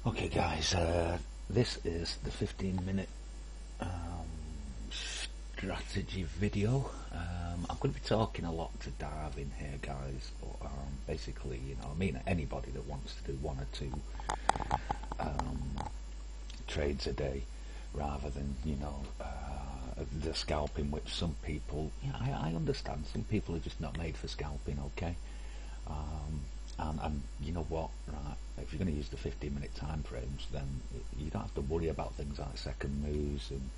Okay guys, this is the 15-minute strategy video. I'm going to be talking a lot to Darwin here guys, but basically, I mean anybody that wants to do one or two trades a day rather than, the scalping, which some people, I understand, some people are just not made for scalping, okay? And you know what, right, if you're going to use the 15-minute time frames, then you don't have to worry about things like second moves and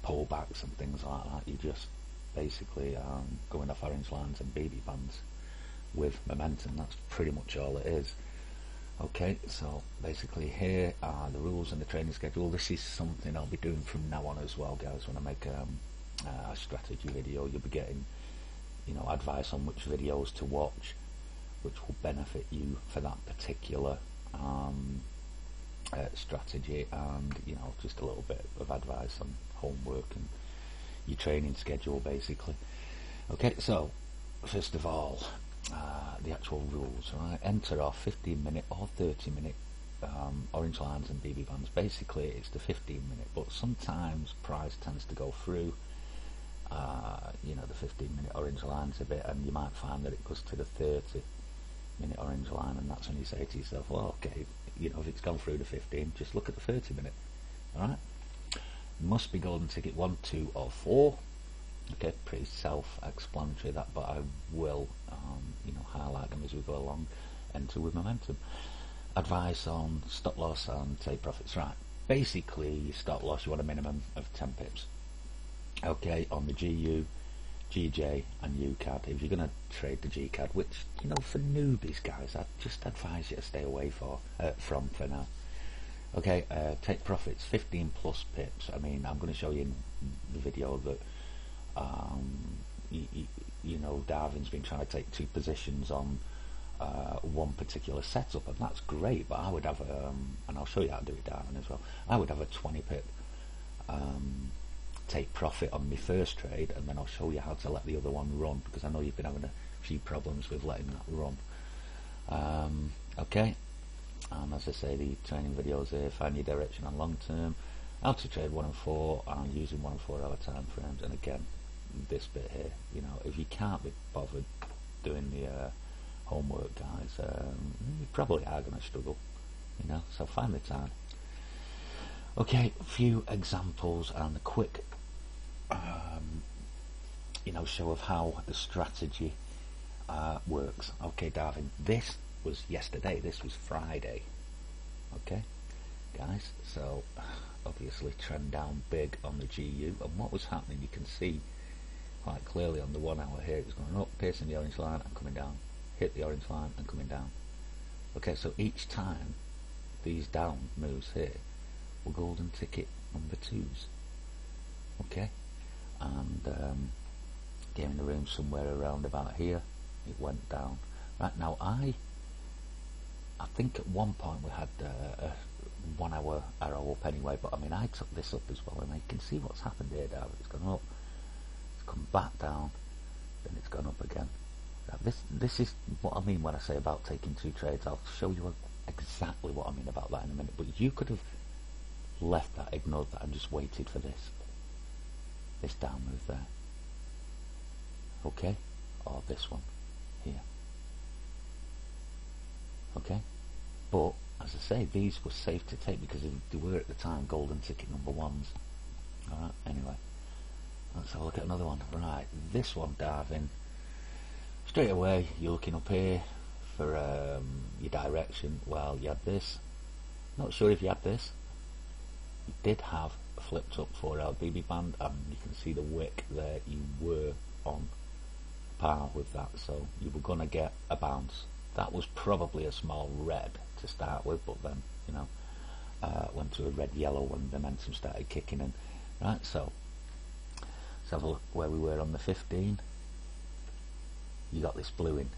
pullbacks and things like that. You just basically going off orange lines and BB bands with momentum. That's pretty much all it is. Okay, so basically here are the rules and the training schedule. This is something I'll be doing from now on as well, guys. When I make a strategy video, you'll be getting advice on which videos to watch, which will benefit you for that particular strategy, and just a little bit of advice on homework and your training schedule basically. Okay, so first of all, the actual rules, right? Enter off 15-minute or 30-minute orange lines and BB bands. Basically it's the 15-minute, but sometimes price tends to go through the 15-minute orange lines a bit, and you might find that it goes to the 30-minute orange line, and that's when you say to yourself, well, okay, if it's gone through the 15, just look at the 30-minute. Alright, must be golden ticket 1, 2 or 4. Okay, pretty self-explanatory that, but I will highlight them as we go along. Enter with momentum. Advice on stop loss and take profits. Right, basically stop loss, you want a minimum of 10 pips. Okay, on the GU, GJ and UCAD. If you're going to trade the GCAD, which for newbies guys, I just advise you to stay away from for now. Okay, take profits 15 plus pips. I mean, I'm going to show you in the video that Darwin's been trying to take 2 positions on one particular setup, and that's great, but I would have and I'll show you how to do it, Darwin, as well. I would have a 20 pip take profit on my first trade, and then I'll show you how to let the other one run, because I know you've been having a few problems with letting that run. Okay, and as I say, the training videos here, find your direction on long term, how to trade 1 and 4, and using 1 and 4 hour time frames. And again, this bit here, if you can't be bothered doing the homework guys, you probably are going to struggle, so find the time. Okay, a few examples and a quick show of how the strategy works. Okay, Darwin, this was yesterday, this was Friday. Okay guys, so obviously trend down big on the GU, and what was happening, you can see quite clearly on the 1 hour here, it was going up, piercing the orange line and coming down, hit the orange line and coming down. Okay, so each time these down moves here were golden ticket number 2s. Okay, and came in the room somewhere around about here, it went down. Right, now I think at one point we had a 1 hour arrow up anyway, but I mean I took this up as well, and I can see what's happened here, David. It's gone up, it's come back down, then it's gone up again. Now this is what I mean when I say about taking 2 trades. I'll show you exactly what I mean about that in a minute, but you could have left that, ignored that, and just waited for this down move there. Okay, or this one here. Okay, but as I say, these were safe to take because they were at the time golden ticket number 1s. Alright, anyway, let's have a look at another one. Right, this one, Darwin, straight away you're looking up here for your direction. Well, you had this, not sure if you had this, you did have a flipped up 4L BB band, and you can see the wick there, you were on par with that, so you were going to get a bounce. That was probably a small red to start with, but then went to a red yellow when the momentum started kicking in. Right, so let's have a look where we were on the 15. You got this blue in.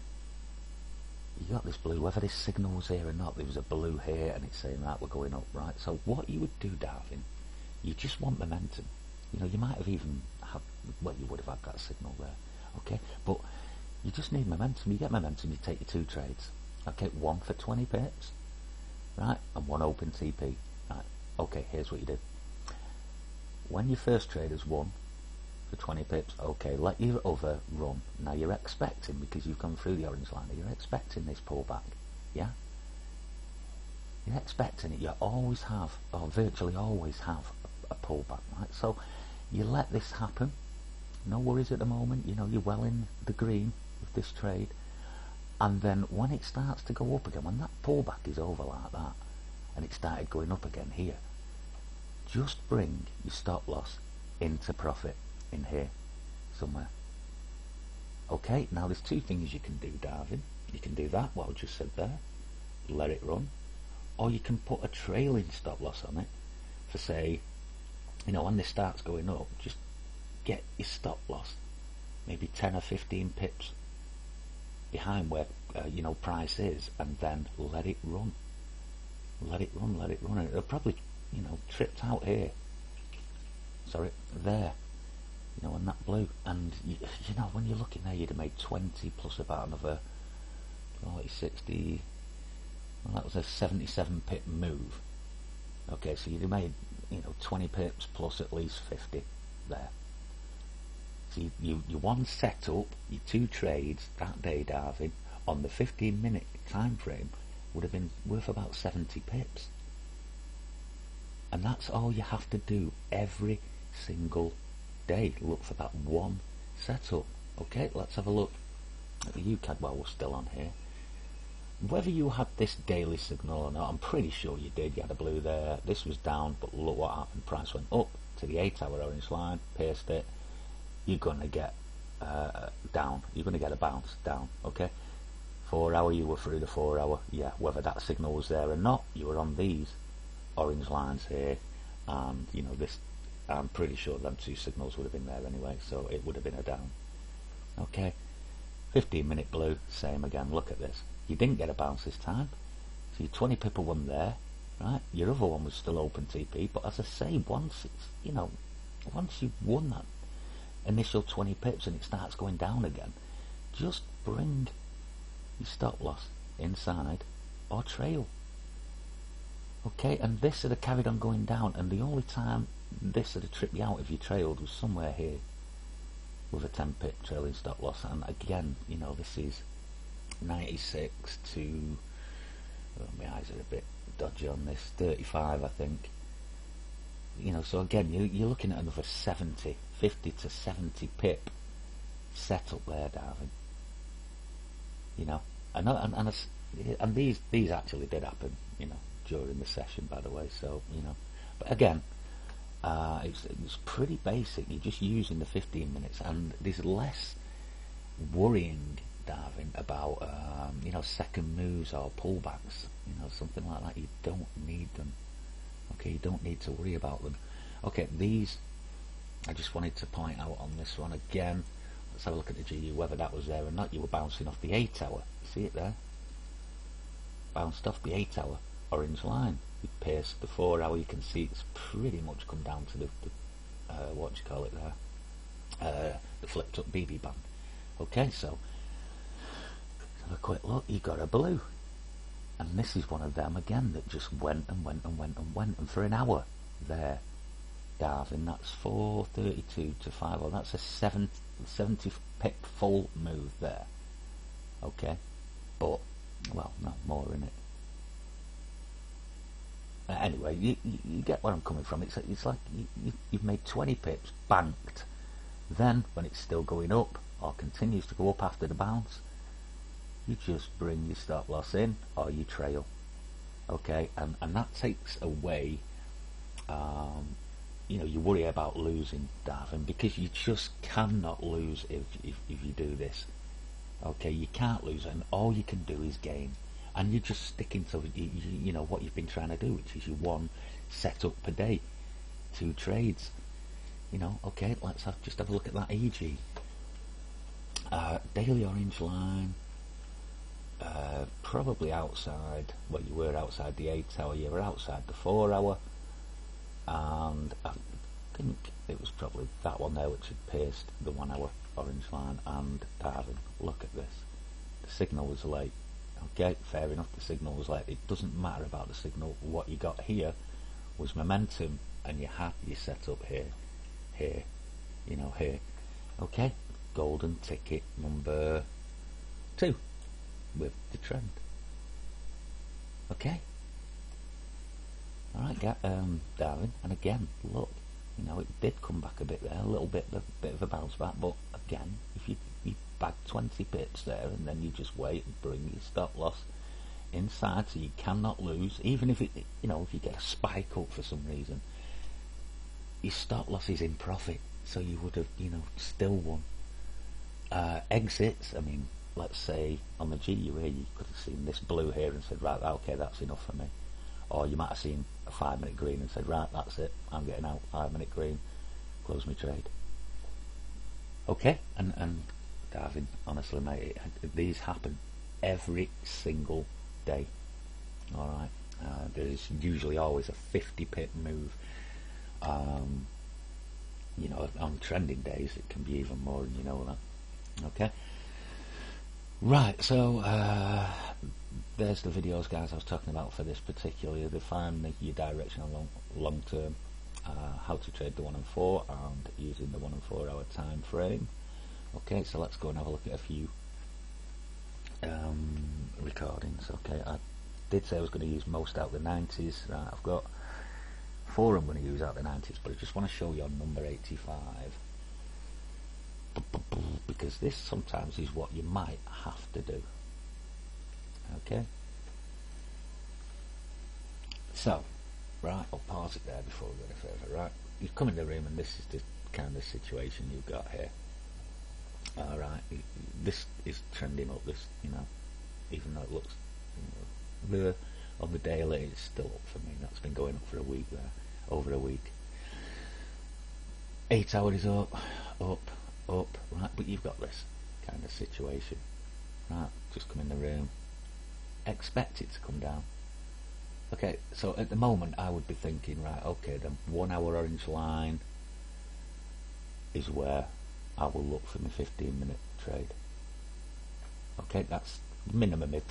You got this blue, whether this signal was here or not, there was a blue here and it's saying that we're going up, right? So what you would do, Darwin, you just want momentum. You might have even had, well, you would have had that signal there, okay? But you just need momentum. You get momentum, you take your 2 trades. Okay, 1 for 20 pips, right, and one open TP. Right, okay, here's what you do. When your first trade has won for 20 pips, okay, let your other run. Now you're expecting, because you've gone through the orange line, you're expecting this pullback, yeah? You're expecting it. You always have, or virtually always have, a pullback, right? So you let this happen. No worries at the moment. You know, you're well in the green with this trade. And then when it starts to go up again, when that pullback is over like that, and it started going up again here, just bring your stop loss into profit in here somewhere. Okay, now there's two things you can do, Darwin. You can do that, what I just said there, let it run, or you can put a trailing stop loss on it for, say, you know, when this starts going up, just get your stop loss maybe 10 or 15 pips behind where you know, price is, and then let it run. Let it run, let it run. And it'll probably, you know, tripped out here. Sorry, there. You know, on that blue. And, you know, when you're looking there, you'd have made 20 plus about another 40, 60. Well, that was a 77 pip move. Okay, so you'd have made, you know, 20 pips plus at least 50 there. So you one set up, your two trades that day, Darwin, on the 15-minute time frame would have been worth about 70 pips. And that's all you have to do every single day. Look for that one setup. Okay, let's have a look at the UCAD while we're still on here. Whether you had this daily signal or not, I'm pretty sure you did. You had a blue there. This was down, but look what happened. Price went up to the 8-hour orange line, pierced it. You're going to get down. You're going to get a bounce down. Okay, 4-hour, you were through the 4-hour. Yeah, whether that signal was there or not, you were on these orange lines here, and you know this. I'm pretty sure them two signals would have been there anyway, so it would have been a down. Okay, 15-minute blue, same again. Look at this. You didn't get a bounce this time, so your 20 pipper one there, right? Your other one was still open TP, but as I say, once it's, you know, once you've won that initial 20 pips and it starts going down again, just bring your stop loss inside or trail. Okay, and this would have carried on going down, and the only time this would have tripped you out if you trailed was somewhere here with a 10 pip trailing stop loss. And again, you know, this is 96 to, well, my eyes are a bit dodgy on this, 35 I think. You know, so again, you're looking at another 70, 50 to 70 pip setup there, Darwin. You know, and these actually did happen, you know, during the session, by the way. So, you know, but again, it's pretty basic. You're just using the 15 minutes, and there's less worrying, Darwin, about you know, second moves or pullbacks, you know, something like that. You don't need them. Okay, you don't need to worry about them. Okay, these I just wanted to point out on this one again. Let's have a look at the GU, whether that was there or not. You were bouncing off the 8-hour. See it there? Bounced off the 8-hour orange line. You pierced the 4-hour. You can see it's pretty much come down to the what do you call it there? The flipped up BB band. Okay, so have a quick look. You got a blue, and this is one of them again that just went and went and went and went, and for an hour there, Darwin, that's 432 to 5. Well, that's a 70 pip full move there. Okay, but well, no more in it. Anyway, you get where I'm coming from. It's like you've made 20 pips banked. Then when it's still going up or continues to go up after the bounce, you just bring your stop loss in or you trail. Okay, and that takes away you know, you worry about losing, Darwin, because you just cannot lose if you do this. Okay, you can't lose, and all you can do is gain, and you're just sticking to you know what you've been trying to do, which is your one setup per day, 2 trades. You know, okay, let's just have a look at that EG. Daily orange line, probably outside. Well, you were outside the 8-hour, you were outside the 4-hour. And I think it was probably that one there which had pierced the 1-hour orange line. And Darwin, look at this. The signal was late, Okay, fair enough, the signal was late. It doesn't matter about the signal. What you got here was momentum, and you had your setup here, here, here. Okay, golden ticket number 2 with the trend. Okay. Alright, Darwin, and again, look, it did come back a bit there, a little bit of a bounce back, but again, if you bag 20 pips there, and then you just wait and bring your stop loss inside, so you cannot lose, even if it, if you get a spike up for some reason, your stop loss is in profit, so you would have, still won. Exits, I mean, let's say on the GUE, you could have seen this blue here and said, right, okay, that's enough for me. Or you might have seen a 5-minute green and said, right, that's it, I'm getting out, 5-minute green, close my trade. Okay, and Darwin, honestly, mate, these happen every single day. Alright, there's usually always a 50 pip move. On trending days, it can be even more, and you know that. Okay. Right, so there's the videos, guys, I was talking about for this particularly. They find your direction on long term, how to trade the 1 and 4, and using the 1 and 4 hour time frame. Okay, so let's go and have a look at a few recordings. Okay, I did say I was going to use most out the 90s. Right, I've got 4 I'm going to use out the 90s, but I just want to show you on number 85. Because this sometimes is what you might have to do. Okay, so right, I'll pause it there before we go any further. Right, you come in the room and this is the kind of situation you've got here. Alright, this is trending up, this, even though it looks, on the daily it's still up for me. That's been going up for a week there, over a week. 8 hour is up, right, but you've got this kind of situation. Right, just come in the room, expect it to come down. Okay, so at the moment I would be thinking, right, okay, the 1 hour orange line is where I will look for my 15-minute trade. Okay, that's minimum. If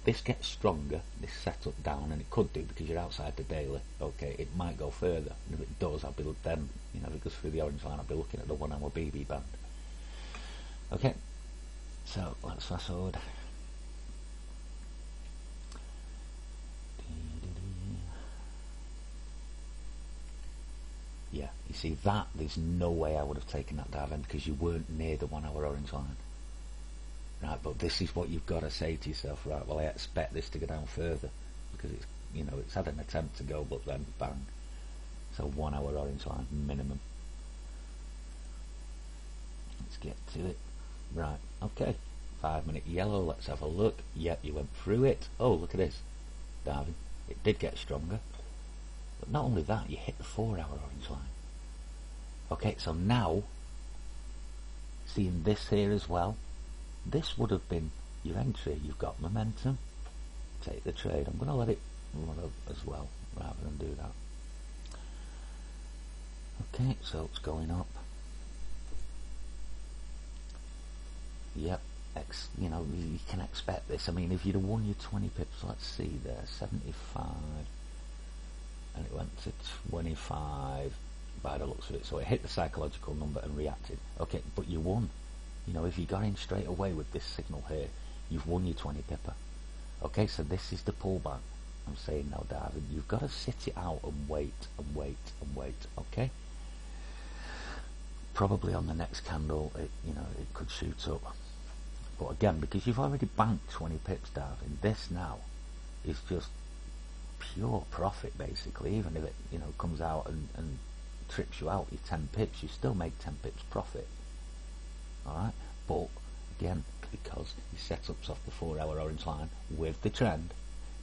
this gets stronger, this setup down, and it could do because you're outside the daily, okay, it might go further. And if it does, I'll be then, if it goes through the orange line, I'll be looking at the 1 hour BB band. Okay, so let's fast forward. Yeah, you see that, there's no way I would have taken that dive in because you weren't near the 1 hour orange line. Right, but this is what you've got to say to yourself, right, well, I expect this to go down further because it's, it's had an attempt to go, but then bang. So 1 hour orange line, minimum. Let's get to it. Right, okay, 5-minute yellow, let's have a look. Yep, you went through it. Oh, look at this, Darwin, it did get stronger. But not only that, you hit the 4 hour orange line. Okay, so now, seeing this here as well, this would have been your entry. You've got momentum, take the trade. I'm going to let it run up as well, rather than do that. Okay, so it's going up. Yep, you can expect this. I mean, if you'd have won your 20 pips, let's see there, 75. And it went to 25 by the looks of it, so it hit the psychological number and reacted. Okay, but you won. If you got in straight away with this signal here, you've won your 20 pipper. Okay, so this is the pullback. I'm saying now, David, you've got to sit it out and wait and wait and wait. Okay, probably on the next candle, it could shoot up. But again, because you've already banked 20 pips, David, this now is just pure profit basically. Even if it comes out and trips you out your 10 pips, you still make 10 pips profit. Alright, but again, because your setup's off the 4 hour orange line with the trend,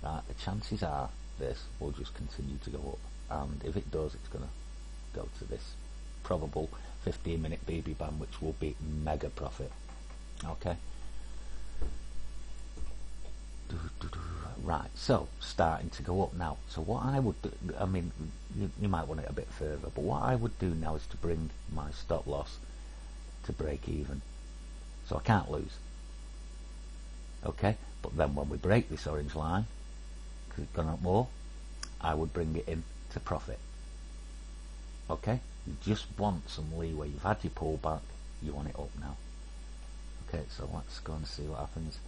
right, the chances are this will just continue to go up, and if it does, it's going to go to this probable 15-minute BB band, which will be mega profit. Okay, right, so starting to go up now. So what I would do, I mean, you might want it a bit further, but what I would do now is to bring my stop loss to break even, so I can't lose. Okay, But then when we break this orange line, because it's gone up more, I would bring it in to profit. Okay, you just want some leeway. You've had your pullback, you want it up now. Okay, so let's go and see what happens.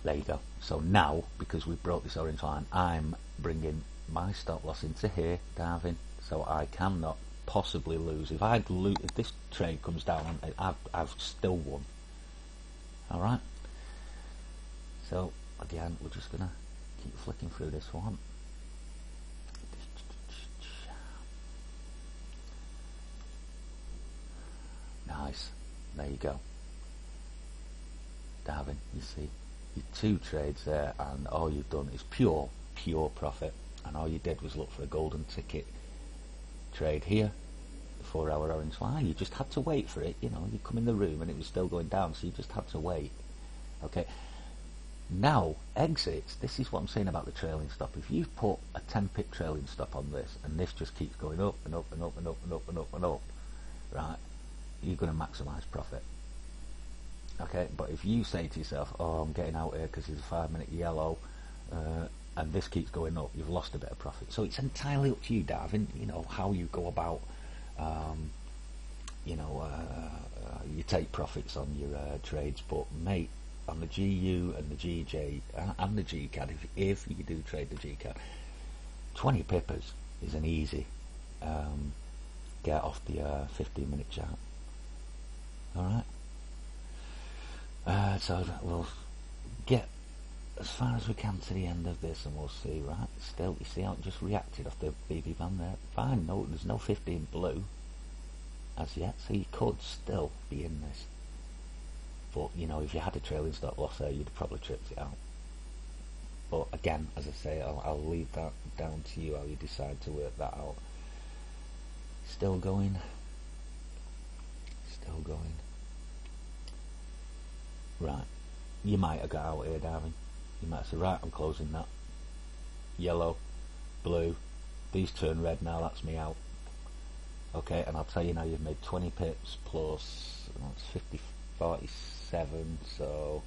There you go. So now, because we've broke this orange line, I'm bringing my stop loss into here, Darwin, so I cannot possibly lose. If this trade comes down, I've still won. All right. So again, we're just gonna keep flicking through this one. Nice. There you go, Darwin. You see your 2 trades there, and all you've done is pure profit. And all you did was look for a golden ticket trade here, the 4-hour orange line. You just had to wait for it. You know, you come in the room and it was still going down, so you just had to wait. Okay. Now exits. This is what I'm saying about the trailing stop. If you've put a 10-pip trailing stop on this, and this just keeps going up and up and up and up and up and up and up, right? You're going to maximise profit. Okay, but if you say to yourself, oh, I'm getting out here because there's a 5-minute yellow, and this keeps going up, you've lost a bit of profit. So it's entirely up to you, Darwin, you know, how you go about, you take profits on your trades. But mate, on the GU and the GJ and the GCAD, if you do trade the GCAD, 20 pippers is an easy get off the 15-minute chart. Alright, so we'll get as far as we can to the end of this, and we'll see. Right, still, you see how it just reacted off the BB band there. Fine, no, there's no 15 blue as yet, so you could still be in this. But you know, if you had a trailing stop loss there, you'd have probably tripped it out. But again, as I say, I'll leave that down to you, how you decide to work that out. Still going. Still going. Right, you might have got out here, Darwin. You might say, right, I'm closing that. Yellow, blue, these turn red now, that's me out. Okay, and I'll tell you now, you've made 20 pips plus, that's 50, 47, so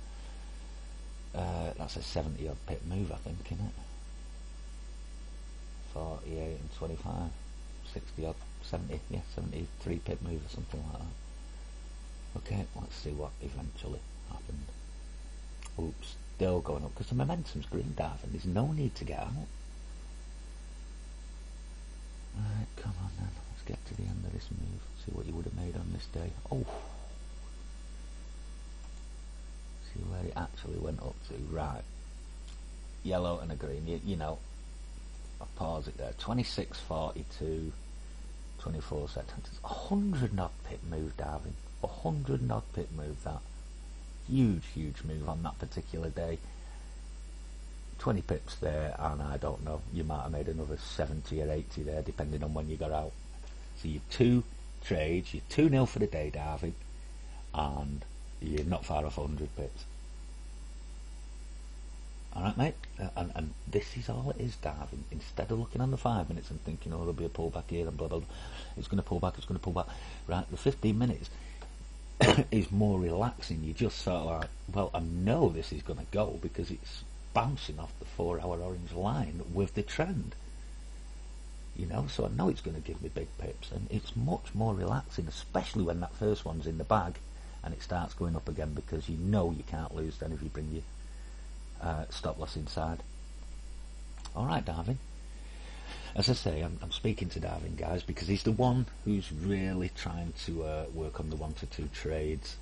that's a 70 odd pip move, I think, isn't it? 48 and 25, 60 odd, 70, yeah, 73 pip move or something like that. Okay, let's see what eventually happened. Oops, still going up because the momentum's green, Darwin. There's no need to get out. Right, come on then. Let's get to the end of this move. See what you would have made on this day. Oh, see where it actually went up to. Right, yellow and a green. You know, I'll pause it there. 26.42, 24 seconds. 100 odd pip move, Darwin. 100 odd pip move, that. Huge move on that particular day. 20 pips there, and I don't know, you might have made another 70 or 80 there, depending on when you got out. So your 2 trades, you're 2-0 for the day, Darwin, and you're not far off 100 pips. Alright, mate, and this is all it is, Darwin. Instead of looking on the 5 minutes and thinking, oh, there'll be a pullback here and blah blah blah, it's going to pull back, it's going to pull back. Right, the 15 minutes is more relaxing. You just sort of like, well, I know this is going to go because it's bouncing off the 4-hour orange line with the trend, you know, so I know it's going to give me big pips, and it's much more relaxing, especially when that first one's in the bag and it starts going up again, because you know you can't lose then if you bring your stop loss inside. Alright, Darwin. As I say, I'm speaking to Darwin, guys, because he's the one who's really trying to work on the 1 to 2 trades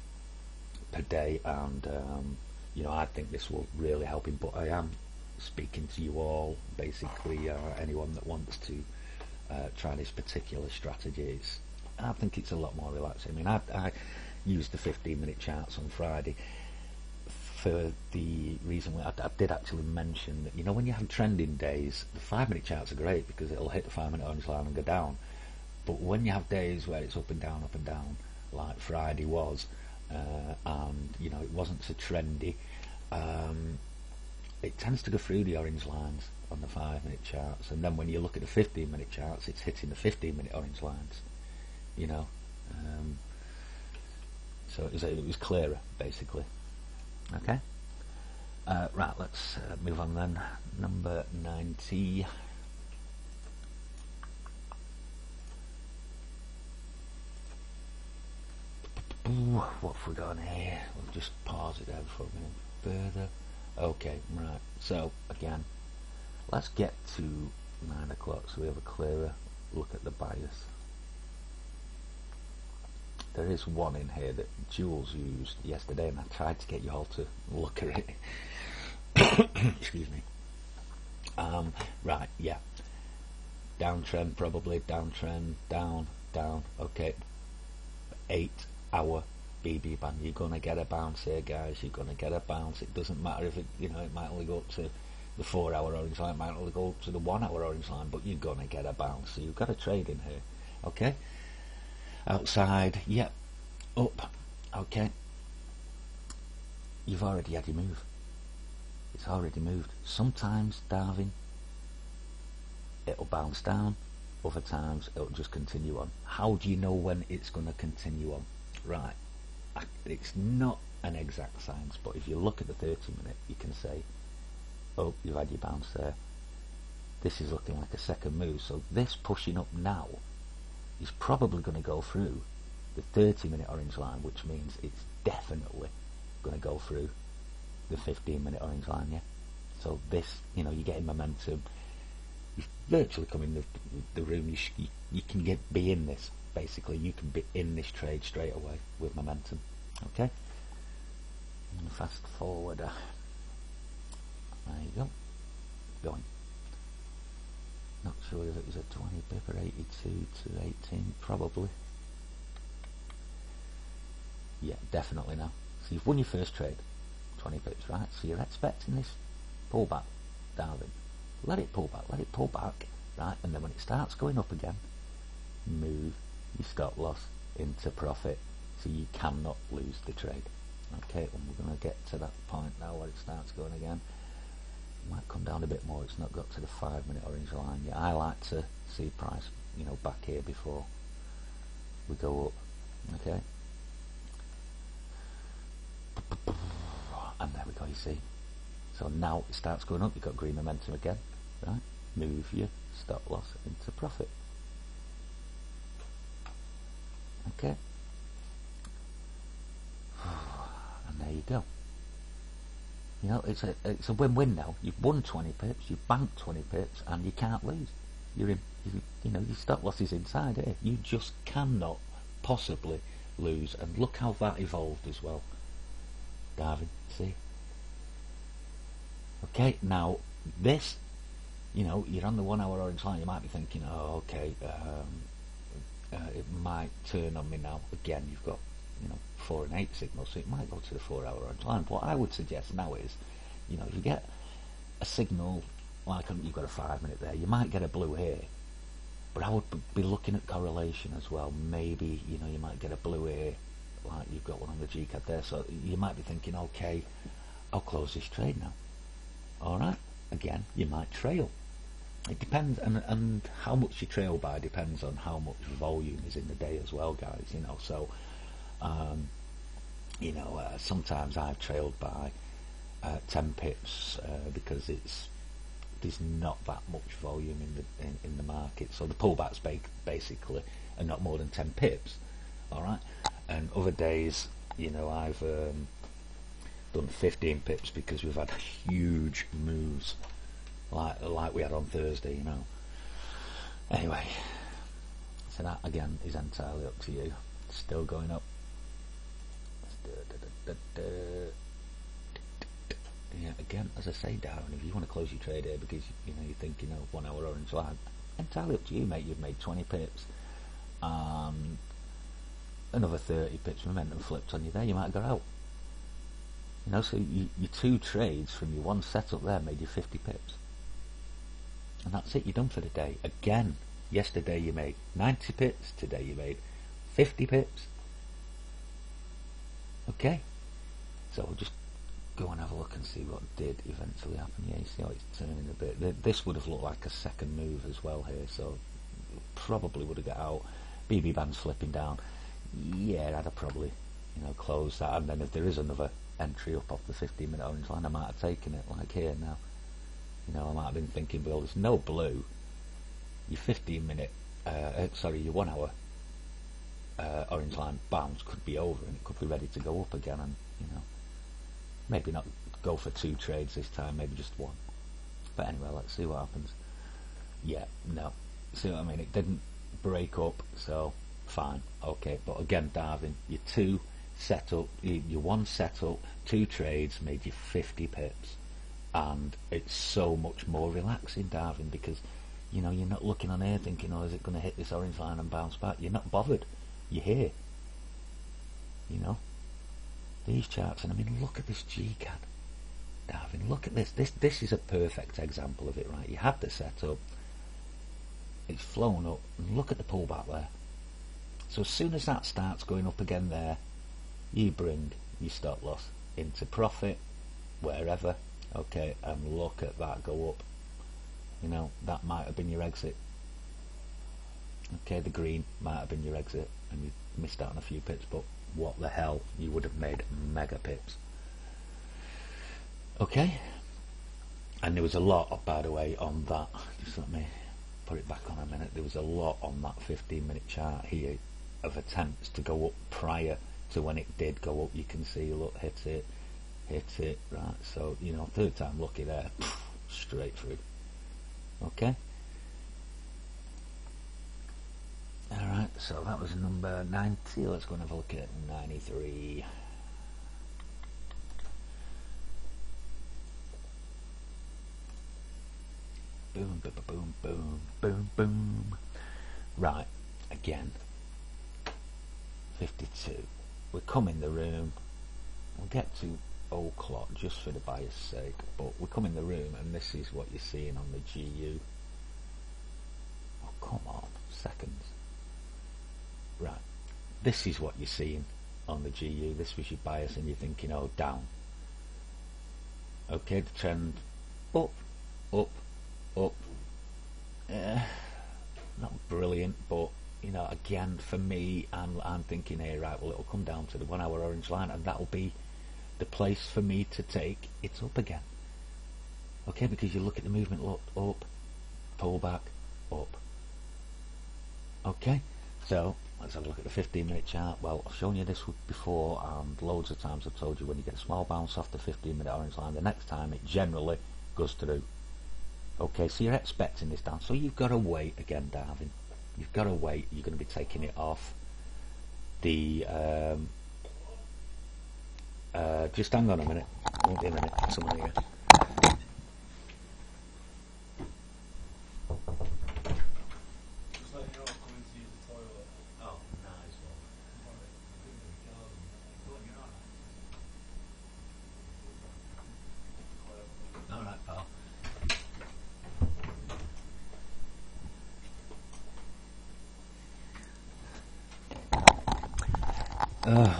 per day, and you know, I think this will really help him. But I am speaking to you all, basically, anyone that wants to try this particular strategy. I think it's a lot more relaxing. I mean, I used the 15-minute charts on Friday for the reason I did actually mention that, you know, when you have trending days, the 5-minute charts are great because it'll hit the 5-minute orange line and go down. But when you have days where it's up and down, like Friday was, and you know, it wasn't so trendy, it tends to go through the orange lines on the 5-minute charts, and then when you look at the 15-minute charts, it's hitting the 15-minute orange lines, you know. So it was clearer, basically. Okay. Right, let's move on then. Number 90. Ooh, what have we got in here? We'll just pause it there before we go further. Okay, right. So, again, let's get to 9 o'clock so we have a clearer look at the bias. There is one in here that Jules used yesterday, and I tried to get you all to look at it. Excuse me. Right, yeah. Downtrend, probably. Downtrend, down, okay. 8-hour BB band. You're going to get a bounce here, guys. You're going to get a bounce. It doesn't matter if it, it might only go up to the 4-hour orange line, it might only go up to the 1-hour orange line, but you're going to get a bounce. So you've got a trade in here, okay? Outside, yep, up, okay. You've already had your move. It's already moved. Sometimes, Darwin, it'll bounce down. Other times, it'll just continue on. How do you know when it's going to continue on? Right, it's not an exact science, but if you look at the 30-minute, you can say, oh, you've had your bounce there. This is looking like a second move. So this pushing up now is probably going to go through the 30-minute orange line, which means it's definitely going to go through the 15-minute orange line, yeah? So this, you're getting momentum. You've virtually come in the room. You can be in this, basically. You can be in this trade straight away with momentum, okay? And fast forward. There you go. Going. Not sure if it was a 20 pip or 82 to 18, probably. Yeah, definitely now. So you've won your first trade, 20 pips, right? So you're expecting this pullback, Darwin. Let it pull back, right? And then when it starts going up again, move your stop loss into profit, so you cannot lose the trade. Okay, and we're going to get to that point now where it starts going again. It might come down a bit more. It's not got to the 5-minute orange line yet. I like to see price, back here before we go up. Okay. And there we go, you see. So now it starts going up, you've got green momentum again, right? Move your stop loss into profit. Okay. And there you go. It's a win-win now. You've won 20 pips, you've banked 20 pips, and you can't lose. You're in, your stop loss is inside here. You just cannot possibly lose. And look how that evolved as well, Darwin. See? Okay, now this, you're on the 1-hour orange line. You might be thinking, oh, okay, it might turn on me now. Again, you've got 4 and 8 signals, so it might go to the 4-hour orange line. What I would suggest now is, if you get a signal like you've got a 5-minute there, you might get a blue here, but I would be looking at correlation as well. Maybe you might get a blue here, like you've got one on the GCAD there. So you might be thinking, okay, I'll close this trade now. All right. Again, you might trail. It depends, and how much you trail by depends on how much volume is in the day as well, guys. So. Sometimes I've trailed by 10 pips because there's not that much volume in the market. So the pullbacks basically are not more than 10 pips. All right, and other days, I've done 15 pips because we've had huge moves like we had on Thursday. Anyway, so that again is entirely up to you. It's still going up. Yeah, again, as I say, Darwin, if you want to close your trade here because you're thinking, 1-hour orange line, entirely up to you, mate. You've made 20 pips, another 30 pips momentum flipped on you there. You might go out. So your 2 trades from your one setup there made you 50 pips, and that's it. You're done for the day. Again, yesterday you made 90 pips. Today you made 50 pips. Okay, so we'll just go and have a look and see what did eventually happen. Yeah, you see how it's turning a bit. This would have looked like a second move as well here, so probably would have got out. BB band's flipping down. Yeah, I'd have probably, closed that, and then if there is another entry up off the 15-minute orange line, I might have taken it, like here now. You know, I might have been thinking, well, there's no blue. Your 15-minute, your 1 hour orange line bounce could be over and it could be ready to go up again, and you know, maybe not go for 2 trades this time, maybe just 1. But anyway, let's see what happens. Yeah, no, see what I mean? It didn't break up, so fine, okay. But again, Darwin, your 2 setup, your 1 setup, 2 trades made you 50 pips, and it's so much more relaxing, Darwin, because you know you're not looking on here thinking, oh, is it going to hit this orange line and bounce back? You're not bothered. You're here. You know, these charts, and I mean, look at this GCAD, Darwin. Look at this. This is a perfect example of it, right? You had the setup. It's flown up, and look at the pullback there. So as soon as that starts going up again there, you bring your stop loss into profit, wherever, okay, and look at that go up. You know, that might have been your exit. Okay, the green might have been your exit, and you missed out on a few pips, but what the hell, you would have made mega pips. Okay, and there was a lot, by the way, on that. Just let me put it back on a minute. There was a lot on that 15-minute chart here of attempts to go up prior to when it did go up. You can see, look, hit it, right? So, you know, 3rd time lucky there, straight through. Okay. Alright, so that was number 90. Let's go and have a look at 93. Boom, boom, boom, boom, boom, boom. Right, again. 52. We come in the room. We'll get to o'clock just for the bias sake, but we come in the room and this is what you're seeing on the GU. Oh, come on, seconds. Right, this is what you're seeing on the GU. This was your bias, and you're thinking, oh, down. Okay, the trend up, up, up. Not brilliant, but you know, again, for me, I'm thinking here, right, well, it'll come down to the 1 hour orange line, and that'll be the place for me to take it up again. Okay, because you look at the movement, look, up, pull back, up. Okay, so let's have a look at the 15-minute chart. Well, I've shown you this before, and loads of times I've told you when you get a small bounce off the 15-minute orange line, the next time it generally goes through. Okay, so you're expecting this down, so you've got to wait again, Darwin. You've got to wait. You're going to be taking it off the just hang on a minute. Won't be a minute. Someone here.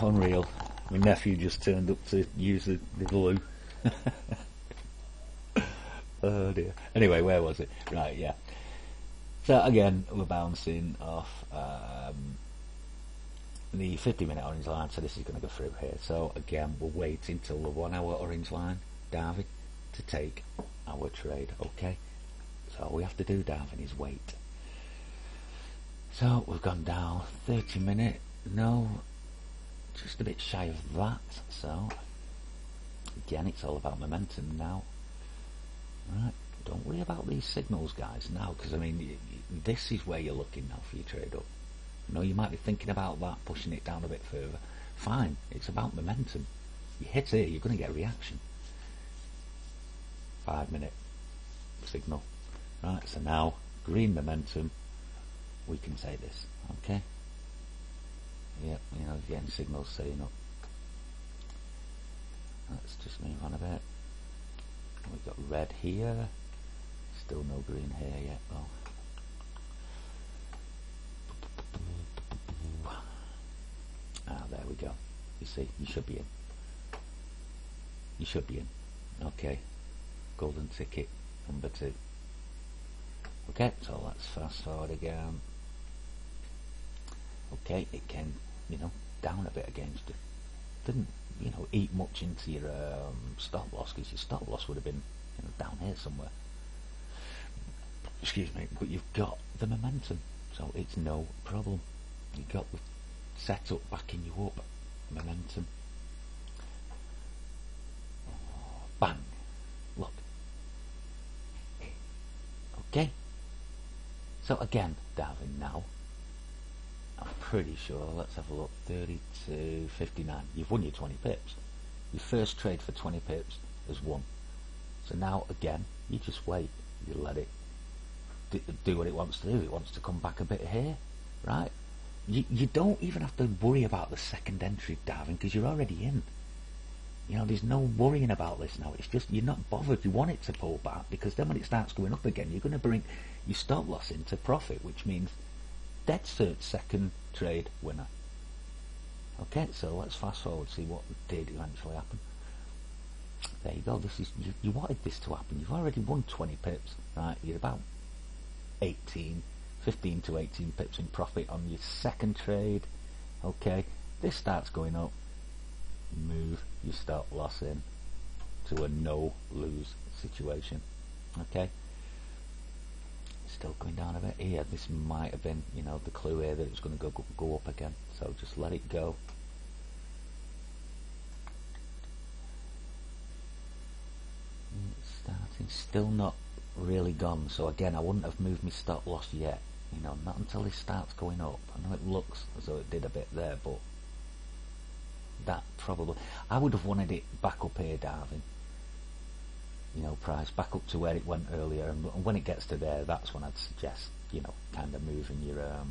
Unreal. My nephew just turned up to use the glue. Oh dear. Anyway, where was it? Right, yeah. So again, we're bouncing off the 50-minute orange line, so this is going to go through here. So again, we're waiting till the 1 hour orange line, Darwin, to take our trade. Okay. So all we have to do, Darwin, is wait. So we've gone down 30-minute. No. Just a bit shy of that, so again it's all about momentum now. Right, don't worry about these signals, guys, now, because I mean this is where you're looking now for your trade up. You know, you might be thinking about that, pushing it down a bit further. Fine, it's about momentum. You hit here, you're going to get a reaction. 5-minute signal. Right, so now green momentum, we can say this, okay? Yep, you know, getting signals saying up. Let's just move on a bit. We've got red here. Still no green here yet, though. Ah, there we go. You see, you should be in. You should be in. Okay. Golden ticket number 2. Okay, so let's fast forward again. Okay, it came, you know, down a bit against it. Didn't eat much into your stop loss, because your stop loss would have been down here somewhere. Excuse me, but you've got the momentum, so it's no problem. You've got the setup backing you up, momentum. Bang! Look. Okay. So again, Darwin, now I'm pretty sure, let's have a look, 32.59. You've won your 20 pips. Your first trade for 20 pips has won. So now again, you just wait. You let it do what it wants to do. It wants to come back a bit here, right? You don't even have to worry about the second entry, Darwin, because you're already in. There's no worrying about this now. It's just, you're not bothered. You want it to pull back, because then when it starts going up again, you're going to bring your stop loss into profit, which means dead cert second trade winner. Okay, so let's fast forward, see what did eventually happen. There you go. This is, you wanted this to happen. You've already won 20 pips, right? You're about 15 to 18 pips in profit on your second trade. Okay, this starts going up. Move your stop loss in to a no lose situation. Okay, still going down a bit here. This might have been the clue here that it's going to go up again, so just let it go. It's starting, still not really gone, so again I wouldn't have moved my stop loss yet, not until this starts going up. I know it looks as though it did a bit there, but that probably, I would have wanted it back up here, Darwin. Price back up to where it went earlier, and when it gets to there, that's when I'd suggest, kind of moving your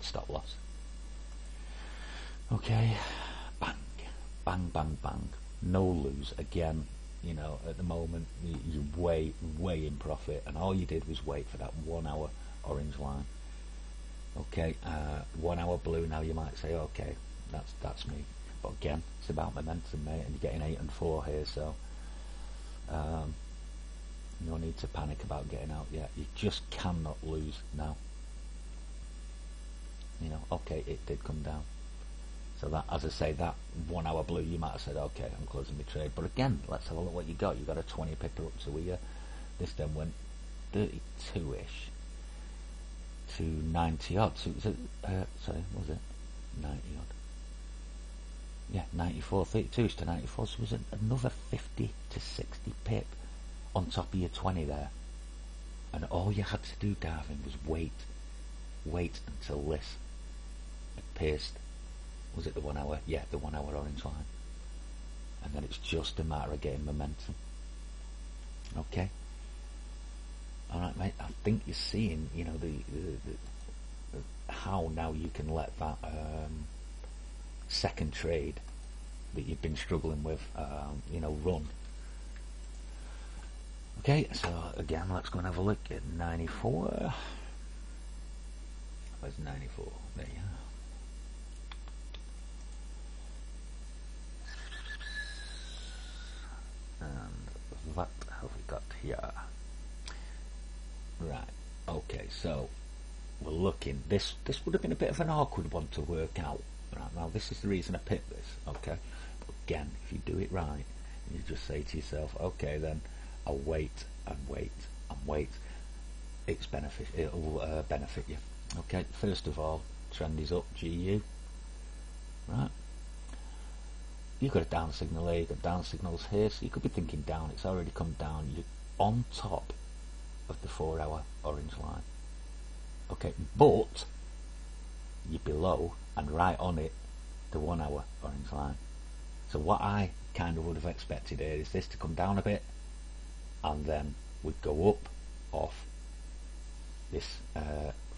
stop loss. Okay, bang, bang, bang, bang, no lose again. At the moment you're way in profit, and all you did was wait for that 1 hour orange line. Okay, 1 hour blue. Now you might say, okay, that's me, but again, it's about momentum, mate, and you're getting 8 and 4 here, so no need to panic about getting out yet. You just cannot lose now. Okay, it did come down, so that, as I say, that 1 hour blue, you might have said, okay, I'm closing my trade, but again, let's have a look what you got. You got a 20 pipper up to here. This then went 32ish to 90 odd, so it was was it 90 odd? Yeah, 94, 32 to 94, so it was another 50 to 60 pip on top of your 20 there. And all you had to do, Darwin, was wait until this pierced, was it the 1 hour? Yeah, the 1 hour orange line. And then it's just a matter of getting momentum. Okay? Alright, mate, I think you're seeing, how now you can let that second trade that you've been struggling with, run. Okay, so again, let's go and have a look at 94. Where's 94? There you are. And what have we got here? Right, okay, so we're looking, this would have been a bit of an awkward one to work out. Right, now this is the reason I picked this, okay? But again, if you do it right, you just say to yourself, okay, then I'll wait and wait and wait. It'll benefit you. Okay, first of all, trend is up, GU. Right? You've got a down signal here, you've got down signals here, so you could be thinking down, it's already come down, you're on top of the 4 hour orange line. Okay, but you're below and right on it the 1 hour orange line. So what I kind of would have expected here is this to come down a bit, and then we'd go up off this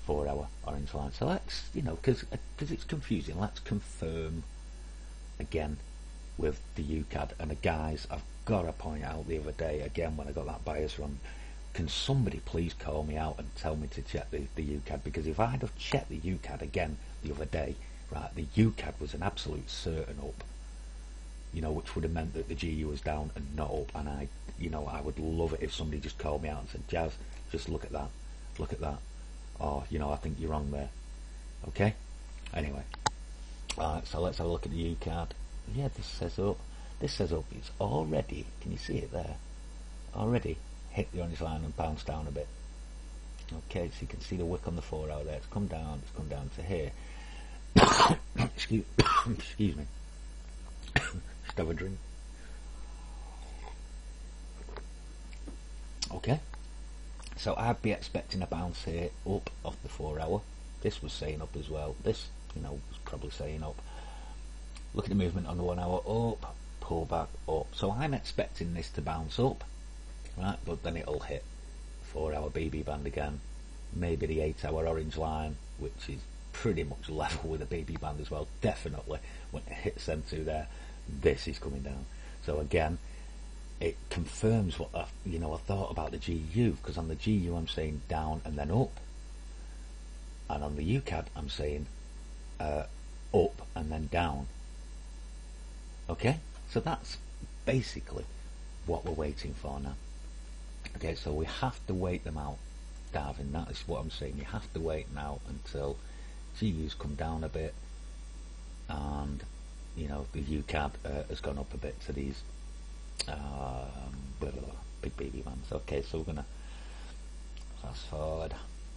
4 hour orange line. So let's, because it's confusing, let's confirm again with the UCAD. And guys, I've got to point out, the other day again when I got that bias run, can somebody please call me out and tell me to check the UCAD? Because if I'd have checked the UCAD again the other day, right, the UCAD was an absolute certain up, which would have meant that the GU was down and not up. And I would love it if somebody just called me out and said, Jazz, just look at that, or I think you're wrong there. Okay, anyway, Alright, so let's have a look at the U card. Yeah, this says up. This says up. It's already, can you see it there? Already hit the orange line and bounced down a bit. Okay, so you can see the wick on the 4 hour there. It's come down to here. Excuse me. Just have a drink. Okay, so I'd be expecting a bounce here up off the 4 hour. This was saying up as well. This, was probably saying up. Look at the movement on the 1 hour, up, pull back, up. So I'm expecting this to bounce up, right? But then it'll hit 4 hour BB band again, maybe the 8 hour orange line, which is pretty much level with the BB band as well. Definitely when it hits them two there, this is coming down. So again, it confirms what I thought about the GU, because on the GU I'm saying down and then up, and on the UCAD I'm saying up and then down. Okay, so that's basically what we're waiting for now. Okay, so we have to wait them out, Darwin. That is what I'm saying. You have to wait now until GU's come down a bit, and the UCAD has gone up a bit to these big baby bands. Okay, so we're gonna fast forward.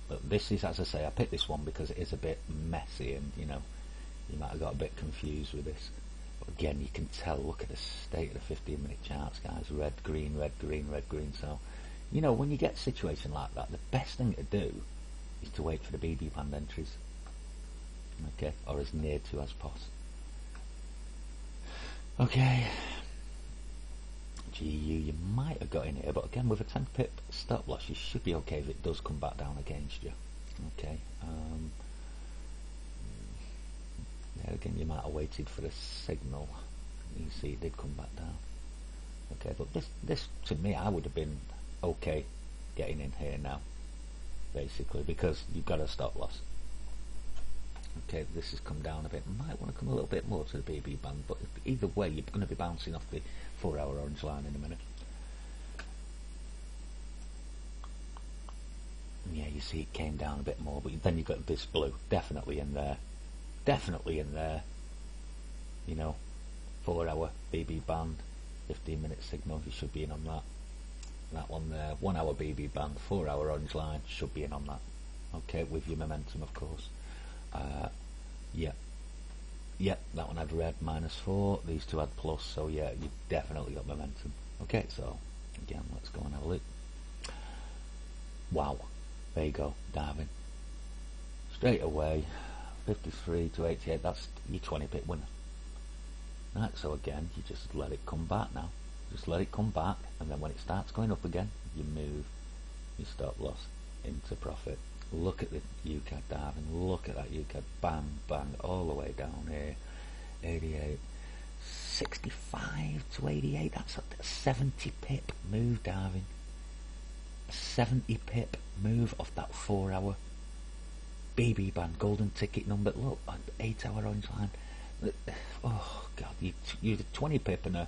But this is, as I say, I picked this one because it is a bit messy, and you might have got a bit confused with this. But again, you can tell. Look at the state of the 15-minute charts, guys. Red, green, red, green, red, green. So, when you get a situation like that, the best thing to do is to wait for the BB band entries. Okay, or as near to as possible. Okay. GU, you might have got in here, but again, with a 10 pip stop loss, you should be okay if it does come back down against you. Okay. Yeah, again, you might have waited for a signal. You see, it did come back down. Okay, but this to me, I would have been okay getting in here now, basically, because you've got a stop loss. Okay, this has come down a bit. Might want to come a little bit more to the BB band, but either way, you're going to be bouncing off the 4 hour orange line in a minute. Yeah, you see it came down a bit more, but then you've got this blue, definitely in there. 4 hour BB band, 15-minute signal, you should be in on that. That one there, 1 hour BB band, 4 hour orange line, should be in on that. Okay, with your momentum, of course. Yeah, that one had red, -4, these two had plus, so yeah, you definitely got momentum. Okay, so again, let's go and have a look. Wow, there you go, diving straight away, 53 to 88, that's your 20 pip winner. Right, so again, you just let it come back now, just let it come back, and then when it starts going up again, you move your stop loss into profit. Look at the UCAD diving, look at that UCAD, bang, bang, all the way down here, 88, 65 to 88, that's a 70 pip move, diving. A 70 pip move off that 4 hour BB band, golden ticket number, look, 8 hour orange line. Oh God, you had a 20 pip and a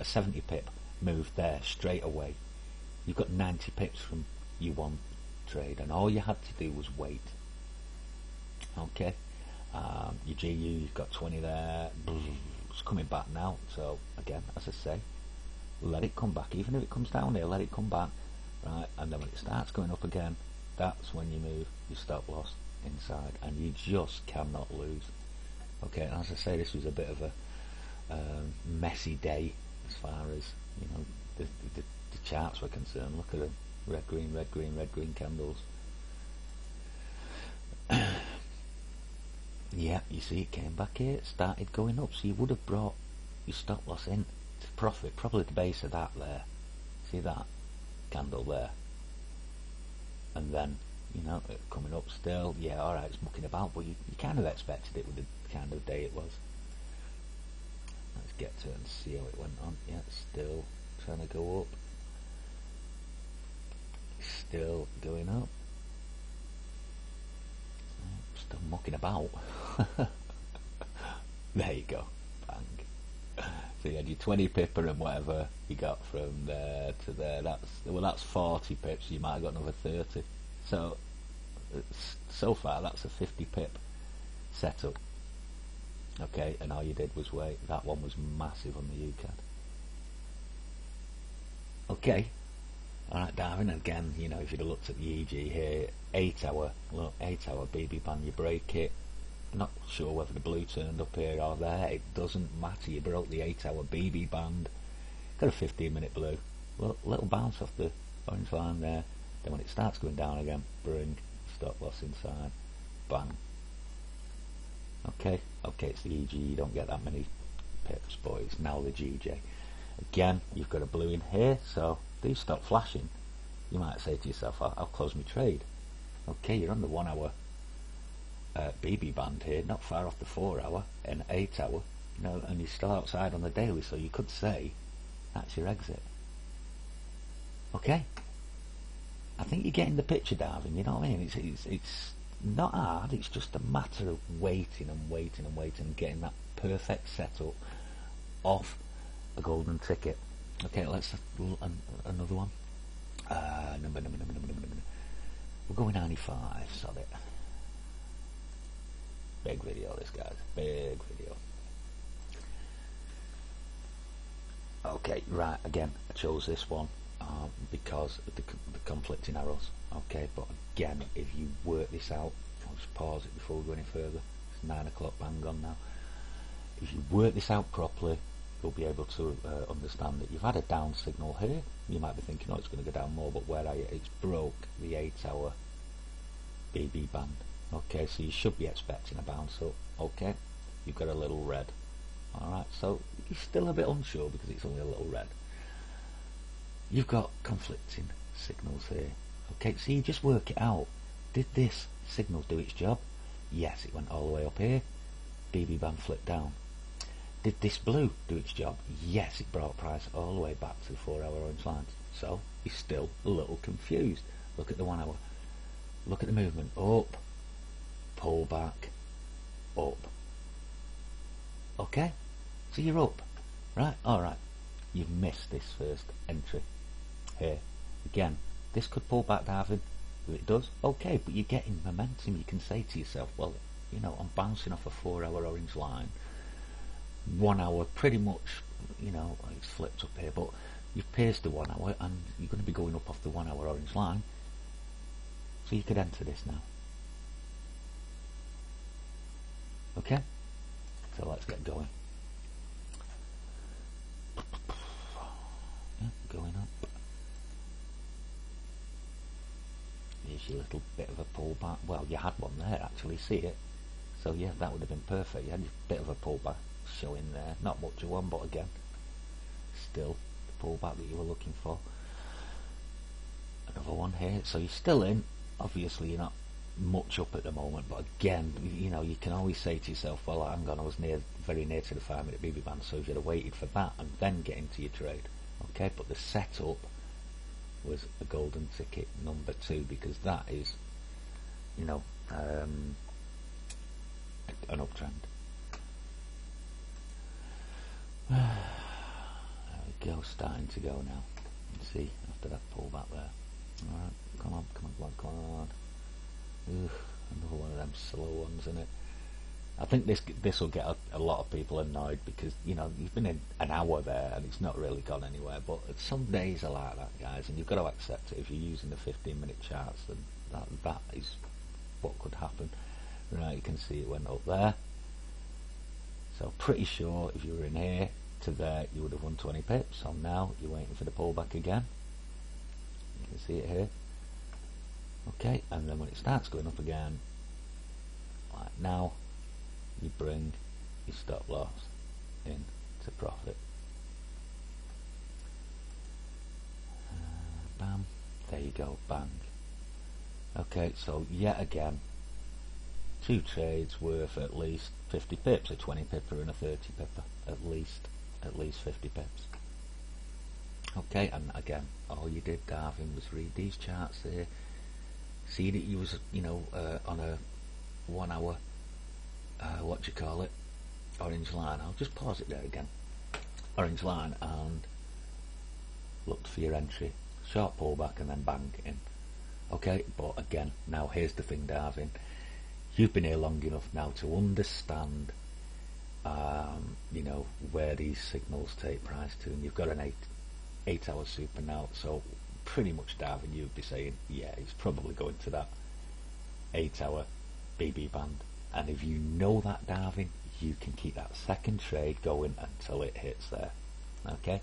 70 pip move there straight away. You've got 90 pips from U1 trade, and all you had to do was wait. Okay, your GU, you've got 20 there. It's coming back now, so again, as I say, let it come back. Even if it comes down here, let it come back, right? And then when it starts going up again, that's when you move your stop loss inside, and you just cannot lose. Okay, and as I say, this was a bit of a messy day as far as the charts were concerned. Look at them. Red, green, red, green, red, green candles. Yeah, you see it came back here, it started going up, so you would have brought your stop loss in to profit, probably the base of that there. See that candle there? And then, coming up still, yeah, alright, it's mucking about, but you kind of expected it with the kind of day it was. Let's get to it and see how it went on. Yeah, still trying to go up. Still going up. Still mucking about. There you go. Bang. So you had your 20 pipper and whatever you got from there to there. That's 40 pips. You might have got another 30. So far that's a 50 pip setup. Okay, and all you did was wait. That one was massive on the UCAD. Okay, alright, Darwin, again, you know, if you'd have looked at the EG here, 8 hour, look, 8 hour BB band, you break it. I'm not sure whether the blue turned up here or there, it doesn't matter, you broke the 8 hour BB band, got a 15-minute blue, look, little bounce off the orange line there, then when it starts going down again, bring, stop loss inside, bang. Okay, it's the EG, you don't get that many pips, but it's now the GJ. Again, you've got a blue in here, so these stop flashing. You might say to yourself, I'll close my trade. Okay, you're on the 1 hour BB band here, not far off the 4 hour and 8 hour, you know, and you're still outside on the daily, so you could say that's your exit. Okay, I think you're getting the picture, Darwin. You know what I mean? It's not hard. It's just a matter of waiting and waiting and waiting, and getting that perfect setup off a golden ticket. Okay, let's another one. Number. We're going 95. Sod it. Big video, this guys. Big video. Okay, right. Again, I chose this one because of the conflicting arrows. Okay, but again, if you work this out, I'll just pause it before we go any further. It's 9 o'clock, bang on now. If you work this out properly, you'll be able to understand that you've had a down signal here. You might be thinking, oh, it's going to go down more, but where are you? It's broke the 8 hour BB band. Okay, so you should be expecting a bounce up. Okay, you've got a little red. Alright, so you're still a bit unsure because it's only a little red. You've got conflicting signals here. Okay, so you just work it out. Did this signal do its job? Yes, it went all the way up here. BB band flipped down. Did this blue do its job? Yes, it brought price all the way back to the 4 hour orange lines. So he's still a little confused. Look at the 1 hour. Look at the movement. Up, pull back, up. Okay, so you're up. Right, alright. You've missed this first entry here. Again, this could pull back, Darwin. If it does, okay, but you're getting momentum. You can say to yourself, well, you know, I'm bouncing off a 4 hour orange line. 1 hour, pretty much, you know, it's flipped up here, but you've pierced the 1 hour and you're going to be going up off the 1 hour orange line. So you could enter this now. Okay? So let's get going. Yeah, going up. Here's your little bit of a pullback. Well, you had one there, actually, see it? So yeah, that would have been perfect. You had a bit of a pullback showing there. Not much of one, but again, still the pullback that you were looking for. Another one here. So you're still in. Obviously, you're not much up at the moment, but again, you know, you can always say to yourself, well, hang on, I was very near to the 5 minute BB band, so if you'd have waited for that and then get into your trade, okay, but the setup was a golden ticket number 2, because that is, you know, an uptrend. There we go, starting to go now. Let's see, after that pullback there. Alright, come on. Ugh, another one of them slow ones, isn't it? I think this will get a lot of people annoyed, because, you know, you've been in an hour there and it's not really gone anywhere, but some days are like that, guys, and you've got to accept it. If you're using the 15-minute charts, then that is what could happen. Right, you can see it went up there. So pretty sure if you were in here to there, you would have won 20 pips. So now you're waiting for the pullback again. You can see it here. Okay, and then when it starts going up again, like now, you bring your stop loss in to profit. Bam, there you go, bang. Okay, so yet again, 2 trades worth at least 50 pips, a 20 pipper and a 30 pipper, at least 50 pips. Okay, and again, all you did, Darwin, was read these charts here, see that you was, you know, on a 1 hour, orange line. I'll just pause it there again. Orange line, and looked for your entry, short pullback, and then bang in. Okay, but again, now here's the thing, Darwin. You've been here long enough now to understand you know, where these signals take price to, and you've got an 8 hour super now, so pretty much, Darwin, you'd be saying, yeah, it's probably going to that 8 hour BB band. And if you know that, Darwin, you can keep that second trade going until it hits there. Okay,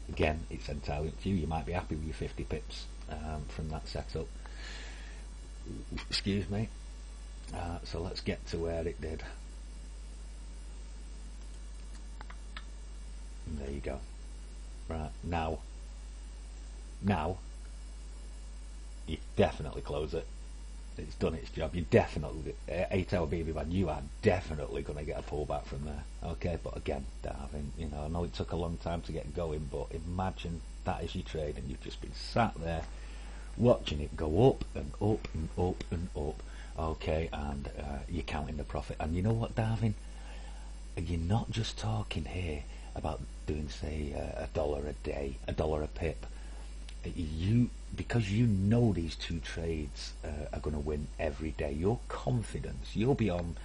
again, it's entirely up to you. You might be happy with your 50 pips from that setup. Excuse me. So let's get to where it did. And there you go. Right, now you definitely close it. It's done its job. You definitely, 8 hour BB band, you are definitely going to get a pullback from there. Okay, but again, Darwin, you know, I know it took a long time to get going, but imagine that is your trade and you've just been sat there watching it go up and up and up and up. Okay, and you're counting the profit. And you know what, Darwin? You're not just talking here about doing, say, $1 a day, $1 a pip. Because you know these two trades are going to win every day, your confidence, you'll be on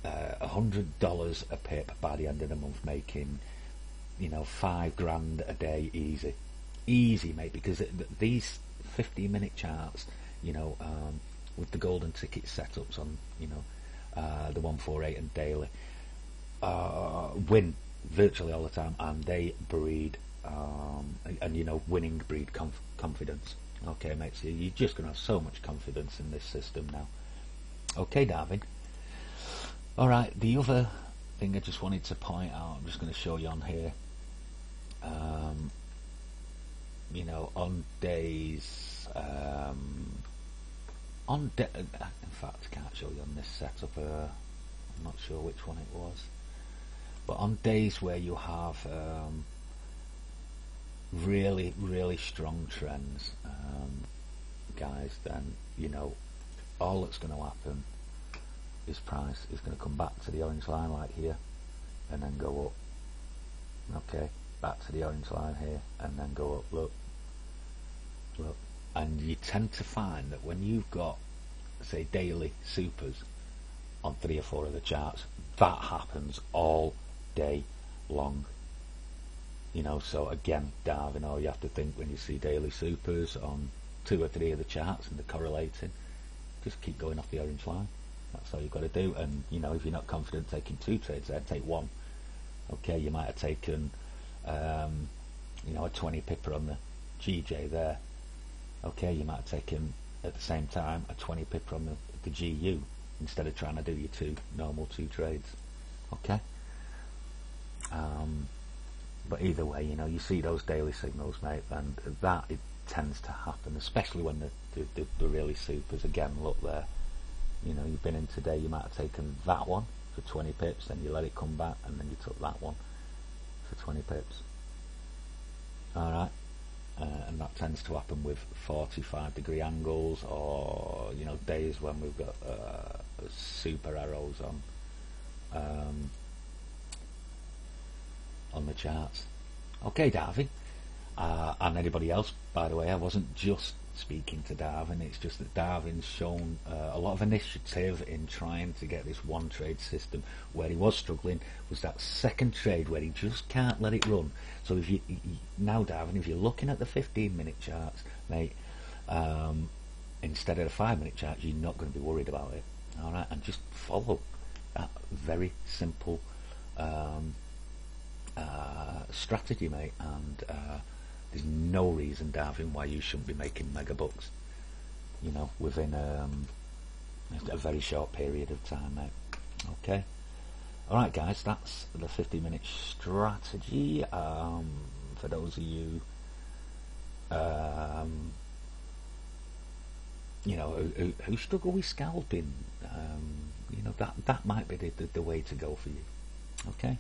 $100 a pip by the end of the month, making, you know, $5 a day easy, mate. Because these 15-minute charts, you know, with the golden ticket setups on, you know, the 148 and daily, win virtually all the time, and they breed and you know, winning breed confidence. Okay, mate, so you're just going to have so much confidence in this system now. Okay, Darwin. Alright, the other thing I just wanted to point out, I'm just going to show you on here, you know, on days, in fact, I can't show you on this setup, I'm not sure which one it was, but on days where you have really strong trends, guys, then, you know, all that's going to happen is price is going to come back to the orange line like here and then go up. Okay, back to the orange line here and then go up. Look, and you tend to find that when you've got, say, daily supers on 3 or 4 of the charts, that happens all day long. You know, so again, Darwin, all you have to think when you see daily supers on 2 or 3 of the charts and they're correlating, just keep going off the orange line. That's all you've got to do. And, you know, if you're not confident taking 2 trades there, take 1. Okay, you might have taken, you know, a 20 pipper on the GJ there. Okay, you might have taken, at the same time, a 20 pipper on the GU instead of trying to do your normal 2 trades. Okay? But either way, you know, you see those daily signals, mate, and that it tends to happen, especially when the really supers. Again, look there. You know, you've been in today, you might have taken that one for 20 pips, then you let it come back, and then you took that one for 20 pips. Alright, and that tends to happen with 45-degree angles, or, you know, days when we've got super arrows on the charts. Okay, Darwin, and anybody else, by the way, I wasn't just speaking to Darwin, it's just that Darwin's shown a lot of initiative in trying to get this one trade system. Where he was struggling was that second trade where he just can't let it run. So if you now, Darwin, if you're looking at the 15-minute charts, mate, instead of the 5-minute charts, you're not going to be worried about it. Alright, and just follow that very simple strategy, mate, and there's no reason, Darwin, why you shouldn't be making mega bucks, you know, within a very short period of time, mate. Okay, alright, guys, that's the 50-minute strategy. For those of you you know, who struggle with scalping, you know, that might be the way to go for you. Okay.